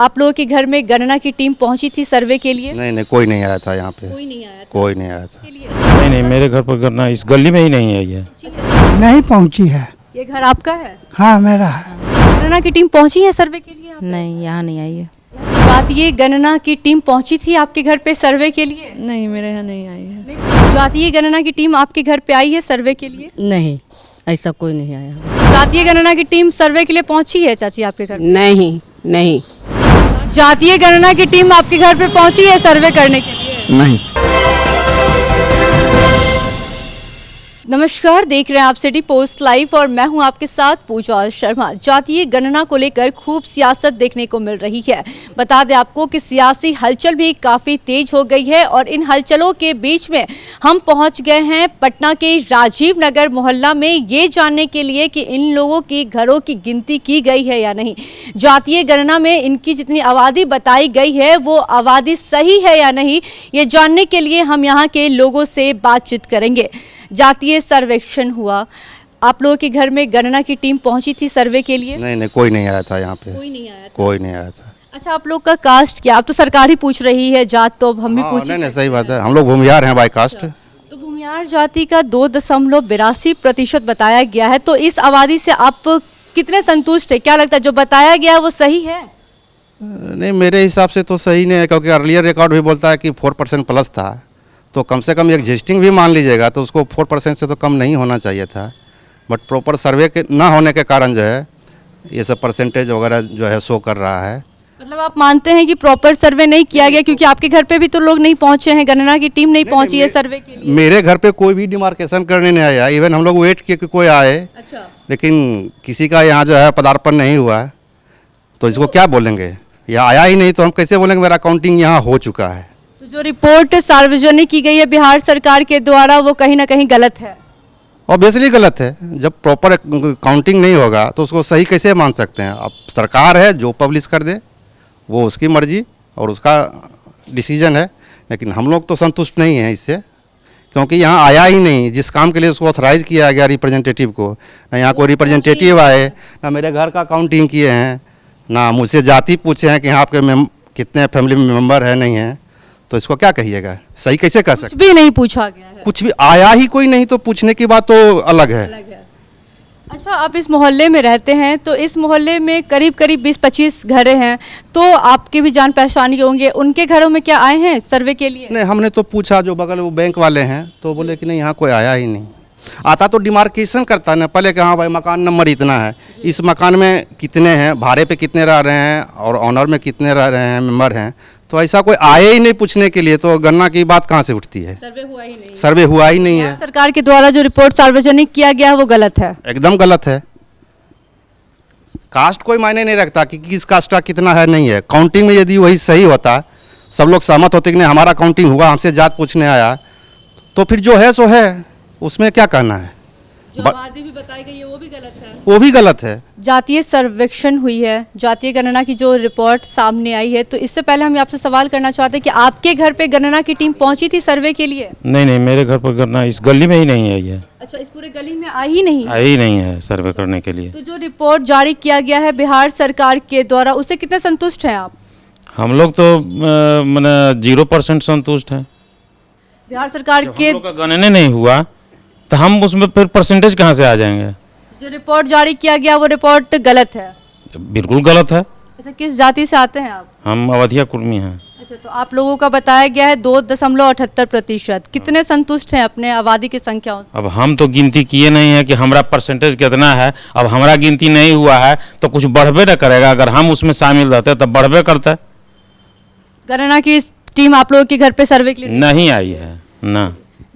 आप लोगों के घर में गणना की टीम पहुंची थी सर्वे के लिए? नहीं, कोई नहीं आया था यहाँ पे। कोई नहीं आया था? कोई नहीं आया था। नहीं, मेरे घर पर गन्ना इस गली में ही नहीं आई है। नहीं पहुंची है। ये घर आपका है? हाँ मेरा है। गणना की टीम पहुंची है सर्वे के लिए? नहीं, यहाँ नहीं आई है। बात ये गणना की टीम पहुंची थी आपके घर पे सर्वे के लिए? नहीं, मेरे यहाँ नहीं आई है। जातीय गणना की टीम आपके घर पे आई है सर्वे के लिए? नहीं, ऐसा कोई नहीं आया। जातीय गणना की टीम सर्वे के लिए पहुंची है चाची आपके घर? नहीं। जातीय गणना की टीम आपके घर पे पहुंची है सर्वे करने के लिए? नहीं। नमस्कार, देख रहे हैं आप सिटी पोस्ट लाइव और मैं हूं आपके साथ पूजा शर्मा। जातीय गणना को लेकर खूब सियासत देखने को मिल रही है। बता दें आपको कि सियासी हलचल भी काफ़ी तेज हो गई है और इन हलचलों के बीच में हम पहुंच गए हैं पटना के राजीव नगर मोहल्ला में ये जानने के लिए कि इन लोगों की घरों की गिनती की गई है या नहीं। जातीय गणना में इनकी जितनी आबादी बताई गई है वो आबादी सही है या नहीं, ये जानने के लिए हम यहाँ के लोगों से बातचीत करेंगे। जातीय सर्वेक्षण हुआ, आप लोगों के घर में गणना की टीम पहुंची थी सर्वे के लिए? नहीं, कोई नहीं आया था यहाँ पे। कोई नहीं आया था? कोई नहीं आया था। अच्छा, आप लोग का कास्ट क्या? अब तो सरकार ही पूछ रही है जात, तो अब हम भी पूछ। नहीं, सही बात है। हम लोग भूमियार हैं बाई कास्ट। तो भूमियार जाति का 2.82% बताया गया है। तो इस आबादी से आप कितने संतुष्ट है? क्या लगता है जो बताया गया है वो सही है? नहीं, मेरे हिसाब से तो सही नहीं है, क्योंकि अर्लियर रिकॉर्ड भी बोलता है कि 4% प्लस था, तो कम से कम एग्जिस्टिंग भी मान लीजिएगा तो उसको 4% से तो कम नहीं होना चाहिए था। बट प्रॉपर सर्वे के ना होने के कारण जो है ये सब परसेंटेज वगैरह जो है शो कर रहा है। मतलब आप मानते हैं कि प्रॉपर सर्वे नहीं किया गया, क्योंकि आपके घर पे भी तो लोग नहीं पहुंचे हैं, गणना की टीम नहीं पहुंची है सर्वे के लिए? मेरे घर पे कोई भी डिमार्केशन करने नहीं आया। इवन हम लोग वेट किए कि कोई आए। अच्छा। लेकिन किसी का यहाँ जो है पदार्पण नहीं हुआ, तो इसको क्या बोलेंगे? यहाँ आया ही नहीं तो हम कैसे बोलेंगे मेरा काउंटिंग यहाँ हो चुका है? तो जो रिपोर्ट सार्वजनिक की गई है बिहार सरकार के द्वारा वो कहीं ना कहीं गलत है। ऑब्वियसली गलत है। जब प्रॉपर काउंटिंग नहीं होगा तो उसको सही कैसे मान सकते हैं? अब सरकार है, जो पब्लिश कर दे वो उसकी मर्जी और उसका डिसीजन है। लेकिन हम लोग तो संतुष्ट नहीं हैं इससे, क्योंकि यहाँ आया ही नहीं। जिस काम के लिए उसको ऑथराइज किया गया रिप्रेजेंटेटिव को, ना यहाँ कोई रिप्रेजेंटेटिव आए, ना मेरे घर का काउंटिंग किए हैं, ना मुझसे जाति पूछे हैं कि यहाँ आपके कितने फैमिली मेम्बर है नहीं है। तो इसको क्या कहिएगा? सही कैसे कर सकते? कुछ भी नहीं पूछा गया है। कुछ भी आया ही कोई नहीं तो पूछने की बात तो अलग है। अच्छा, आप इस मोहल्ले में रहते हैं तो इस मोहल्ले में करीब 20-25 घरें हैं, तो आपके भी जान पहचान के होंगे। उनके घरों में क्या आए हैं सर्वे के लिए? नहीं, हमने तो पूछा, जो बगल वो बैंक वाले हैं तो बोले कि नहीं यहाँ कोई आया ही नहीं। आता तो डिमार्केशन करता ना पहले कि हाँ भाई मकान नंबर इतना है, इस मकान में कितने हैं, भाड़े पे कितने रह रहे हैं और ऑनर में कितने रह रहे हैं, मेंबर हैं। तो ऐसा कोई आए ही नहीं पूछने के लिए, तो गणना की बात कहाँ से उठती है? सर्वे हुआ ही नहीं। सर्वे हुआ ही नहीं है। सरकार के द्वारा जो रिपोर्ट सार्वजनिक किया गया है वो गलत है। एकदम गलत है। कास्ट कोई मायने नहीं रखता कि किस कास्ट का कितना है नहीं है। काउंटिंग में यदि वही सही होता, सब लोग सहमत होते कि नहीं हमारा काउंटिंग हुआ, हमसे जात पूछने आया, तो फिर जो है सो है, उसमें क्या कहना है? जो आबादी भी बताई गई है वो भी गलत है। वो भी गलत है। जातीय सर्वेक्षण हुई है, जातीय गणना की जो रिपोर्ट सामने आई है, तो इससे पहले हम आपसे सवाल करना चाहते हैं कि आपके घर पे गणना की टीम पहुंची थी सर्वे के लिए? नहीं, मेरे घर पर गन्ना इस गली में ही नहीं आई है। अच्छा, इस पूरे गली में आई ही नहीं? आई ही नहीं है सर्वे करने के लिए। तो जो रिपोर्ट जारी किया गया है बिहार सरकार के द्वारा, उससे कितने संतुष्ट हैं आप? हम लोग तो मैंने 0% संतुष्ट हैं। बिहार सरकार जब के हम लोग का गणने नहीं हुआ तो हम उसमें फिर परसेंटेज कहाँ से आ जाएंगे? जो रिपोर्ट जारी किया गया वो रिपोर्ट गलत है। बिल्कुल गलत है। अच्छा, किस जाति से आते हैं आप? हम अवधिया कुर्मी हैं। अच्छा, तो आप लोगों का बताया गया है 2.78%। कितने संतुष्ट हैं अपने आबादी की संख्याओं से? अब हम तो गिनती किए नहीं है कि हमारा परसेंटेज कितना है। अब हमारा गिनती नहीं हुआ है तो कुछ बढ़बे न करेगा। अगर हम उसमें शामिल रहते तब बढ़बे करता। गणना की टीम आप लोगों के घर पे सर्वे के लिए नहीं आई है ना।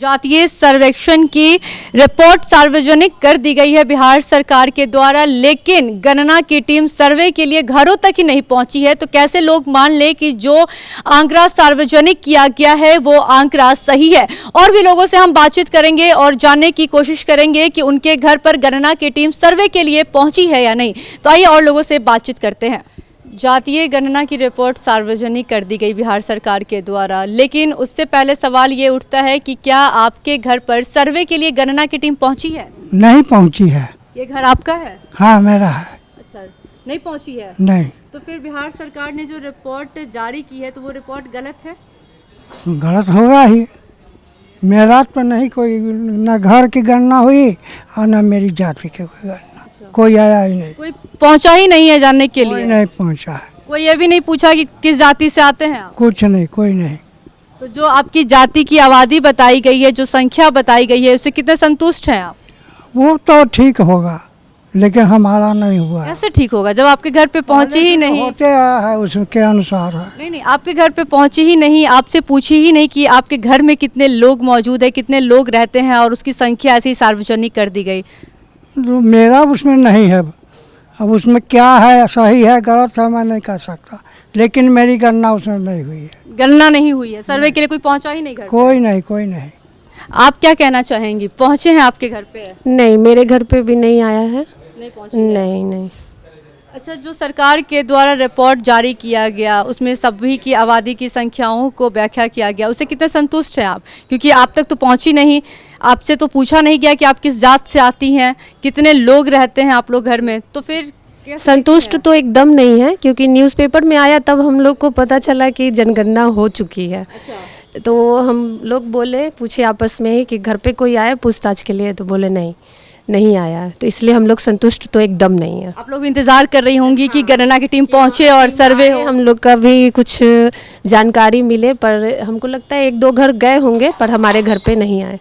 जातीय सर्वेक्षण की रिपोर्ट सार्वजनिक कर दी गई है बिहार सरकार के द्वारा, लेकिन गणना की टीम सर्वे के लिए घरों तक ही नहीं पहुंची है। तो कैसे लोग मान ले कि जो आंकड़ा सार्वजनिक किया गया है वो आंकड़ा सही है? और भी लोगों से हम बातचीत करेंगे और जानने की कोशिश करेंगे कि उनके घर पर गणना की टीम सर्वे के लिए पहुंची है या नहीं। तो आइए और लोगों से बातचीत करते हैं। जातीय गणना की रिपोर्ट सार्वजनिक कर दी गई बिहार सरकार के द्वारा, लेकिन उससे पहले सवाल ये उठता है कि क्या आपके घर पर सर्वे के लिए गणना की टीम पहुंची है? नहीं पहुंची है। ये घर आपका है? हाँ मेरा है। अच्छा, नहीं पहुंची है। नहीं। तो फिर बिहार सरकार ने जो रिपोर्ट जारी की है तो वो रिपोर्ट गलत है। गलत होगा ही। मेरा तो नहीं कोई, न घर की गणना हुई और न मेरी जाति की कोई गणना, कोई आया ही नहीं। कोई पहुंचा ही नहीं है जानने के कोई लिए। नहीं पहुंचा है। कोई ये भी नहीं पूछा कि किस जाति से आते हैं आप। कुछ नहीं, कोई नहीं। तो जो आपकी जाति की आबादी बताई गई है, जो संख्या बताई गई है, उससे कितने संतुष्ट हैं आप? वो तो ठीक होगा, लेकिन हमारा नहीं हुआ है। कैसे ठीक होगा जब आपके घर पे पहुंची ही नहीं? होते आया है उसके अनुसार है। नहीं नहीं, आपके घर पे पहुंची ही नहीं, आपसे पूछी ही नहीं कि आपके घर में कितने लोग मौजूद है, कितने लोग रहते हैं, और उसकी संख्या ऐसे ही सार्वजनिक कर दी गई। तो मेरा उसमें नहीं है। अब उसमें क्या है, सही है गलत है, मैं नहीं कह सकता, लेकिन मेरी गणना उसमें नहीं हुई है। गणना नहीं हुई है, सर्वे के लिए कोई पहुंचा ही नहीं घर पे। कोई नहीं, कोई नहीं। आप क्या कहना चाहेंगी? पहुंचे हैं आपके घर पे? नहीं, मेरे घर पे भी नहीं आया है। नहीं पहुंचे। नहीं नहीं। अच्छा, जो सरकार के द्वारा रिपोर्ट जारी किया गया उसमें सभी की आबादी की संख्याओं को व्याख्या किया गया, उससे कितने संतुष्ट हैं आप? क्योंकि आप तक तो पहुंची नहीं, आपसे तो पूछा नहीं गया कि आप किस जात से आती हैं, कितने लोग रहते हैं आप लोग घर में, तो फिर कैसे संतुष्ट हैं? तो एकदम नहीं है, क्योंकि न्यूज़पेपर में आया तब हम लोग को पता चला कि जनगणना हो चुकी है। अच्छा। तो हम लोग बोले, पूछे आपस में ही कि घर पे कोई आया पूछताछ के लिए, तो बोले नहीं आया। तो इसलिए हम लोग संतुष्ट तो एकदम नहीं है। आप लोग इंतजार कर रही होंगी कि गणना की टीम पहुंचे और सर्वे हो। हम लोग का भी कुछ जानकारी मिले, पर हमको लगता है 1-2 घर गए होंगे, पर हमारे घर पे नहीं आए।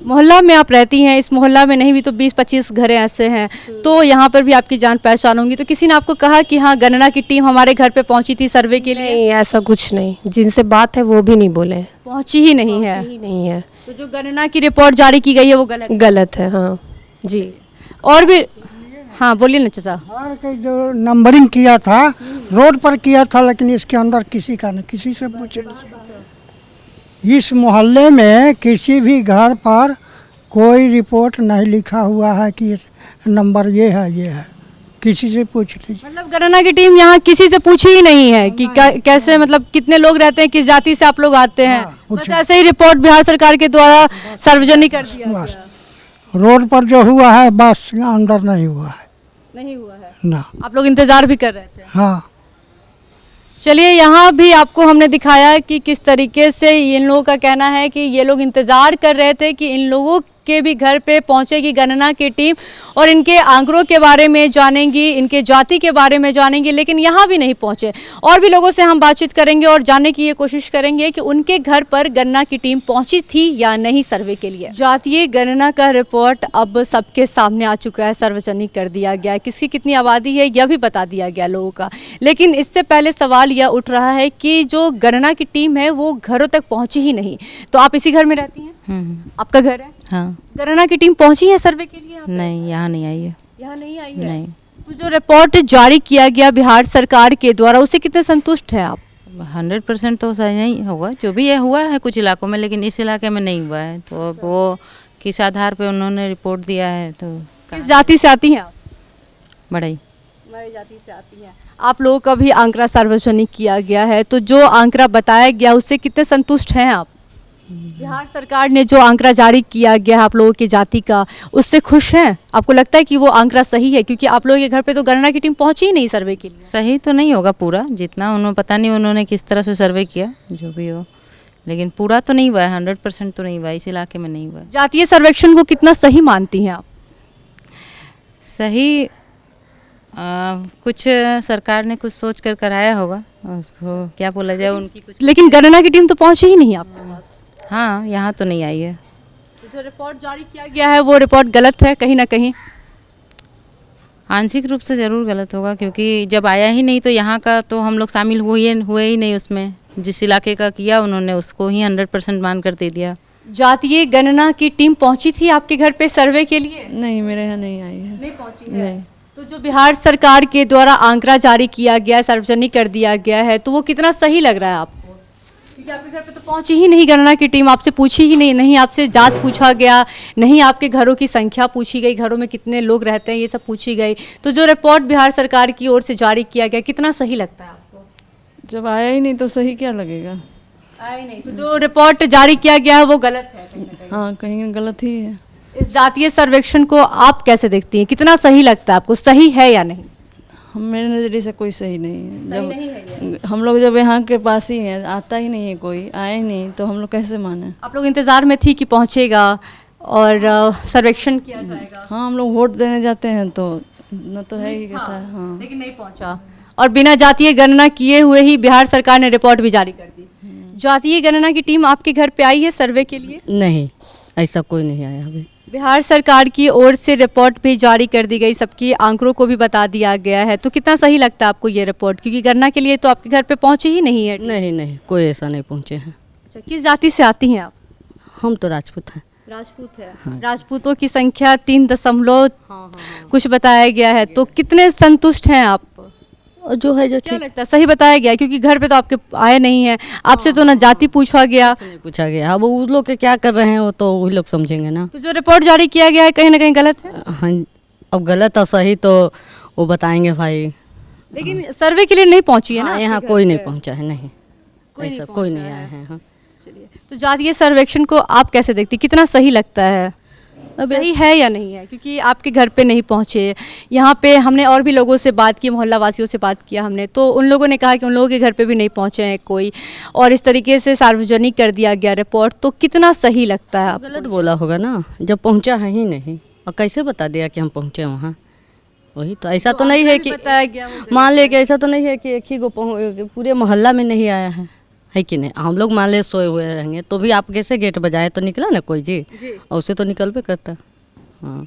मोहल्ला में आप रहती हैं, इस मोहल्ला में नहीं भी तो 20-25 घर ऐसे हैं, तो यहाँ पर भी आपकी जान पहचान होंगी, तो किसी ने आपको कहा कि हाँ गणना की टीम हमारे घर पे पहुंची थी सर्वे के लिए? नहीं, ऐसा कुछ नहीं। जिनसे बात है वो भी नहीं बोले। पहुंची ही नहीं है। ही नहीं है। तो जो गणना की रिपोर्ट जारी की गई है वो गलत है। गलत है, हाँ जी। और भी, हाँ बोलिए ना चाचा। घर के जो नंबरिंग किया था रोड पर किया था, लेकिन इसके अंदर किसी का नहीं, किसी से पूछ लीजिए। इस मोहल्ले में किसी भी घर पर कोई रिपोर्ट नहीं लिखा हुआ है कि नंबर ये है, किसी से पूछ लीजिए। मतलब गणना की टीम यहाँ किसी से पूछी ही नहीं है कि कैसे, मतलब कितने लोग रहते हैं, किस जाति से आप लोग आते हैं, बस ऐसे ही रिपोर्ट बिहार सरकार के द्वारा सार्वजनिक कर दिया बस गया। रोड पर जो हुआ है बस, अंदर नहीं हुआ है। नहीं हुआ है। ना। आप लोग इंतजार भी कर रहे थे। हाँ। चलिए, यहाँ भी आपको हमने दिखाया कि किस तरीके से इन लोगों का कहना है कि ये लोग इंतज़ार कर रहे थे कि इन लोगों के भी घर पे पहुंचेगी गणना की टीम और इनके आंकड़ों के बारे में जानेंगी, इनके जाति के बारे में जानेंगी, लेकिन यहाँ भी नहीं पहुंचे। और भी लोगों से हम बातचीत करेंगे और जानने की ये कोशिश करेंगे कि उनके घर पर गणना की टीम पहुंची थी या नहीं सर्वे के लिए। जातीय गणना का रिपोर्ट अब सबके सामने आ चुका है, सार्वजनिक कर दिया गया है, किसकी कितनी आबादी है यह भी बता दिया गया लोगों का। लेकिन इससे पहले सवाल यह उठ रहा है कि जो गणना की टीम है वो घरों तक पहुंची ही नहीं। तो आप इसी घर में रहती हैं? आपका घर है? हाँ। गणना की टीम पहुंची है सर्वे के लिए? नहीं, यहाँ नहीं आई है। यहाँ नहीं आई है? नहीं। तो जो रिपोर्ट जारी किया गया बिहार सरकार के द्वारा, उससे कितने संतुष्ट हैं आप? 100% तो सही नहीं होगा, जो भी ये हुआ है कुछ इलाकों में, लेकिन इस इलाके में नहीं हुआ है। तो अब वो किस आधार पे उन्होंने रिपोर्ट दिया है, तो किस जाति से आती हैं आप? बड़ाई बड़ी जाति से आती हैं। आप लोगों का भी आंकड़ा सार्वजनिक किया गया है, तो जो आंकड़ा बताया गया उससे कितने संतुष्ट हैं आप? बिहार सरकार ने जो आंकड़ा जारी किया गया आप लोगों की जाति का, उससे खुश हैं? आपको लगता है कि वो आंकड़ा सही है? क्योंकि आप लोगों के घर पे तो गणना की टीम पहुंची ही नहीं सर्वे के लिए। सही तो नहीं होगा पूरा, जितना उन्होंने, पता नहीं उन्होंने किस तरह से सर्वे किया, जो भी हो, लेकिन पूरा तो नहीं हुआ है, 100% तो नहीं हुआ, इस इलाके में नहीं हुआ है। जातीय सर्वेक्षण को कितना सही मानती हैं आप? सही कुछ सरकार ने कुछ सोच कर कराया होगा, उसको क्या बोला जाए, उनकी कुछ। लेकिन गणना की टीम तो पहुंची ही नहीं आपके पास। हाँ, यहाँ तो नहीं आई है। तो जो रिपोर्ट जारी किया गया है वो रिपोर्ट गलत है कहीं ना कहीं? आंशिक रूप से ज़रूर गलत होगा, क्योंकि जब आया ही नहीं तो यहाँ का तो हम लोग शामिल हुए ही नहीं उसमें। जिस इलाके का किया उन्होंने उसको ही 100% मान कर दे दिया। जातीय गणना की टीम पहुंची थी आपके घर पे सर्वे के लिए? नहीं, मेरे यहाँ नहीं आई है। नहीं पहुंची है। नहीं। तो जो बिहार सरकार के द्वारा आंकड़ा जारी किया गया, सार्वजनिक कर दिया गया है, तो वो कितना सही लग रहा है आपको? क्योंकि आपके घर पे तो पहुंची ही नहीं गणना की टीम, आपसे पूछी ही नहीं, नहीं आपसे जात पूछा गया, नहीं आपके घरों की संख्या पूछी गई, घरों में कितने लोग रहते हैं ये सब पूछी गई। तो जो रिपोर्ट बिहार सरकार की ओर से जारी किया गया, कितना सही लगता है आपको? जब आया ही नहीं तो सही क्या लगेगा? आया ही नहीं, तो जो रिपोर्ट जारी किया गया है वो गलत है। हाँ, कहीं गलत ही है। इस जातीय सर्वेक्षण को आप कैसे देखती हैं? कितना सही लगता है आपको? सही है या नहीं? मेरे नज़रिए से कोई सही नहीं है। जब हम लोग जब यहाँ के पास ही हैं, आता ही नहीं है, कोई आए ही नहीं, तो हम लोग कैसे माने। आप लोग इंतज़ार में थी कि पहुंचेगा और सर्वेक्षण किया जाएगा, हाँ, हम लोग वोट देने जाते हैं तो न तो है ही कहता है, हाँ। लेकिन नहीं पहुंचा और बिना जातीय गणना किए हुए ही बिहार सरकार ने रिपोर्ट भी जारी कर दी। जातीय गणना की टीम आपके घर पे आई है सर्वे के लिए? नहीं, ऐसा कोई नहीं आया अभी। बिहार सरकार की ओर से रिपोर्ट भी जारी कर दी गई, सबकी आंकड़ों को भी बता दिया गया है, तो कितना सही लगता है आपको ये रिपोर्ट? क्योंकि गणना के लिए तो आपके घर पे पहुंची ही नहीं है। नहीं, कोई ऐसा नहीं पहुँचे हैं। अच्छा, किस जाति से आती हैं आप? हम तो राजपूत हैं। राजपूत है। हाँ। राजपूतों की संख्या 3 कुछ बताया गया है, तो कितने संतुष्ट हैं आप? और जो है जो क्या ठीक लगता है सही बताया गया है? क्योंकि घर पे तो आपके आए नहीं है, आपसे तो ना जाति पूछा गया, नहीं पूछा गया। अब वो लोग के क्या कर रहे हैं वो तो वही लोग समझेंगे ना। तो जो रिपोर्ट जारी किया गया है कहीं ना कहीं गलत है। हाँ, अब गलत और सही तो वो बताएंगे भाई। लेकिन सर्वे के लिए नहीं पहुंची है ना हाँ, यहाँ आपके कोई घर नहीं पे? पहुँचा है, नहीं ऐसा कोई नहीं आया है। हाँ, तो जातीय सर्वेक्षण को आप कैसे देखती, कितना सही लगता है? अब सही है या नहीं है? क्योंकि आपके घर पे नहीं पहुंचे, यहाँ पे हमने और भी लोगों से बात की, मोहल्ला वासियों से बात किया हमने, तो उन लोगों ने कहा कि उन लोगों के घर पे भी नहीं पहुंचे हैं कोई, और इस तरीके से सार्वजनिक कर दिया गया रिपोर्ट, तो कितना सही लगता है आपको? गलत बोला होगा ना, जब पहुँचा है ही नहीं और कैसे बता दिया कि हम पहुँचे वहाँ? वही तो ऐसा तो नहीं है कि बताया गया वो मान ले कि ऐसा तो नहीं है कि एक ही को पूरे मोहल्ला में नहीं आया है कि नहीं? हम लोग मान ले सोए हुए रहेंगे तो भी आप कैसे गेट बजाए तो निकला ना कोई जी, और उसे तो निकल पे करता। हाँ,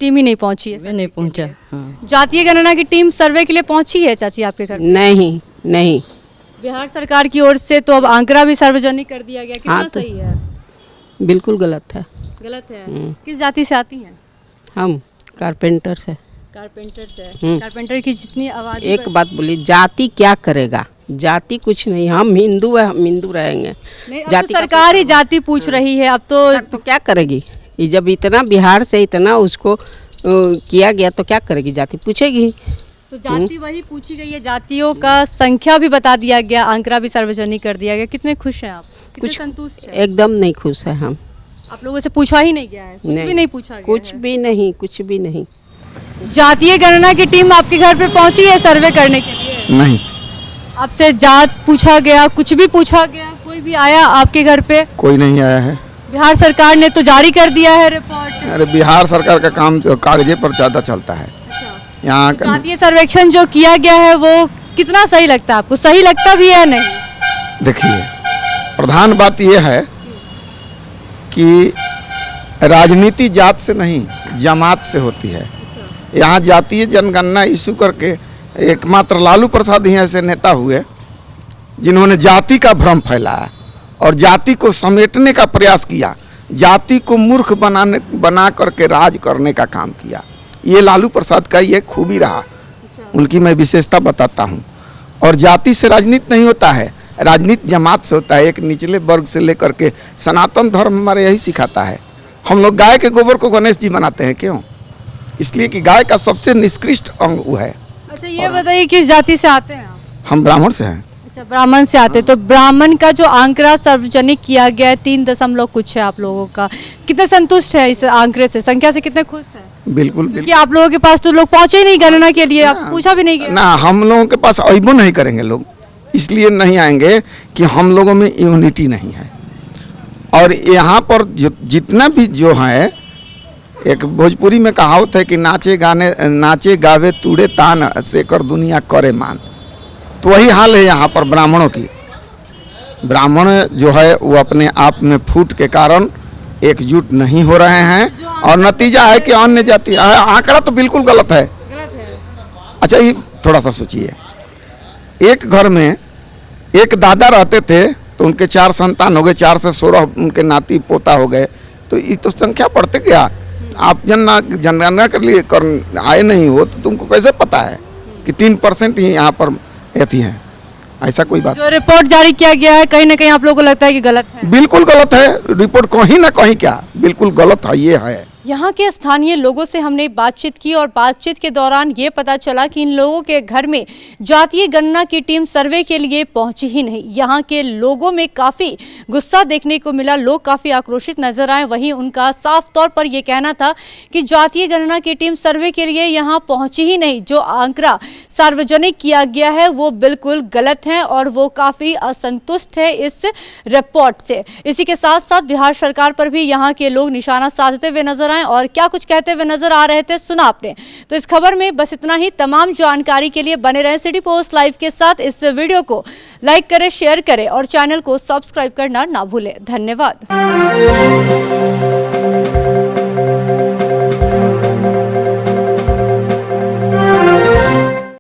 टीम ही नहीं पहुंची है। वे नहीं पहुंचा। हाँ, जातीय गणना की टीम सर्वे के लिए पहुंची है चाची आपके घर? नहीं। बिहार सरकार की ओर से तो अब आंकड़ा भी सार्वजनिक कर दिया गया, कितना हाँ, तो सही है? बिल्कुल गलत है। गलत है। किस जाति से आती हैं? हम कारपेंटर से। कारपेंटर से। कारपेंटर की जितनी आबादी एक बात बोली, जाति क्या करेगा? जाति कुछ नहीं, हम हिंदू है, हम हिंदू रहेंगे। नहीं, अब तो सरकार ही जाति पूछ रही है, अब तो क्या करेगी? ये जब इतना बिहार से इतना उसको किया गया तो क्या करेगी? जाति पूछेगी। तो जाति वही पूछी गई है, जातियों का संख्या भी बता दिया गया, आंकड़ा भी सार्वजनिक कर दिया गया। कितने खुश हैं आप? कितने संतुष्ट हैं? एकदम नहीं खुश है हम। आप लोगों से पूछा ही नहीं गया है? कुछ भी नहीं पूछा गया कुछ है? भी नहीं, कुछ भी नहीं। जातीय गणना की टीम आपके घर पे पहुंची है सर्वे करने के लिए? नहीं, आपसे जात पूछा गया, कुछ भी पूछा गया, कोई भी आया आपके घर पे? कोई नहीं आया है। बिहार सरकार ने तो जारी कर दिया है रिपोर्ट। अरे बिहार सरकार का काम तो कागजे पर ज़्यादा चलता है। यहाँ का जातीय सर्वेक्षण जो किया गया है वो कितना सही लगता है आपको? सही लगता भी है नहीं? देखिए, प्रधान बात यह है कि राजनीति जात से नहीं जमात से होती है। यहाँ जातीय जनगणना इशू करके एकमात्र लालू प्रसाद ही ऐसे नेता हुए जिन्होंने जाति का भ्रम फैलाया और जाति को समेटने का प्रयास किया, जाति को मूर्ख बना करके राज करने का काम किया। ये लालू प्रसाद का ये खूबी रहा, उनकी मैं विशेषता बताता हूँ। और जाति से राजनीति नहीं होता है, राजनीति जमात से होता है, एक निचले वर्ग से लेकर के। सनातन धर्म हमारे यही सिखाता है। हम लोग गाय के गोबर को गणेश जी बनाते हैं, क्यों? इसलिए कि गाय का सबसे निष्कृष्ट अंग वो है। अच्छा, ये बताइए किस जाति से आते हैं आप? हम ब्राह्मण से हैं। अच्छा, ब्राह्मण से आते, तो ब्राह्मण का जो आंकड़ा सार्वजनिक किया गया है 3 कुछ है आप लोगों का, कितने संतुष्ट है इस आंकड़े से? संख्या से कितने खुश हैं? बिल्कुल क्योंकि आप लोगों के पास तो लोग पहुंचे ही नहीं गणना के लिए, आप पूछा भी नहीं गया। ना, हम लोगों के पास अइबो नहीं करेंगे लोग, इसलिए नहीं आएंगे कि हम लोगों में यूनिटी नहीं है। और यहाँ पर जितना भी जो है, एक भोजपुरी में कहावत है कि नाचे गावे तूड़े तान से कर दुनिया करे मान। तो वही हाल है यहाँ पर ब्राह्मणों की। ब्राह्मण जो है वो अपने आप में फूट के कारण एकजुट नहीं हो रहे हैं और नतीजा है कि अन्य जाति, आंकड़ा तो बिल्कुल गलत है। अच्छा, ये थोड़ा सा सोचिए, एक घर में एक दादा रहते थे तो उनके 4 संतान हो गए, 4 से 16 उनके नाती पोता हो गए, तो ये तो संख्या बढ़ते गया। आप जनगणना के लिए आए नहीं हो तो तुमको कैसे पता है कि 3% ही यहाँ पर ऐसी हैं? ऐसा कोई बात। जो रिपोर्ट जारी किया गया है कहीं ना कहीं आप लोगों को लगता है कि गलत है? बिल्कुल गलत है। रिपोर्ट कहीं ना कहीं क्या बिल्कुल गलत है, ये है। यहाँ के स्थानीय लोगों से हमने बातचीत की और बातचीत के दौरान ये पता चला कि इन लोगों के घर में जातीय गणना की टीम सर्वे के लिए पहुंची ही नहीं। यहाँ के लोगों में काफ़ी गुस्सा देखने को मिला, लोग काफ़ी आक्रोशित नजर आए। वहीं उनका साफ तौर पर यह कहना था कि जातीय गणना की टीम सर्वे के लिए यहाँ पहुंची ही नहीं। जो आंकड़ा सार्वजनिक किया गया है वो बिल्कुल गलत है और वो काफ़ी असंतुष्ट है इस रिपोर्ट से। इसी के साथ साथ बिहार सरकार पर भी यहाँ के लोग निशाना साधते हुए नजर आए और क्या कुछ कहते हुए नजर आ रहे थे सुना आपने। तो इस खबर में बस इतना ही। तमाम जानकारी के लिए बने रहें सिटी पोस्ट लाइव के साथ। इस वीडियो को लाइक करें, शेयर करें और चैनल को सब्सक्राइब करना ना भूलें। धन्यवाद।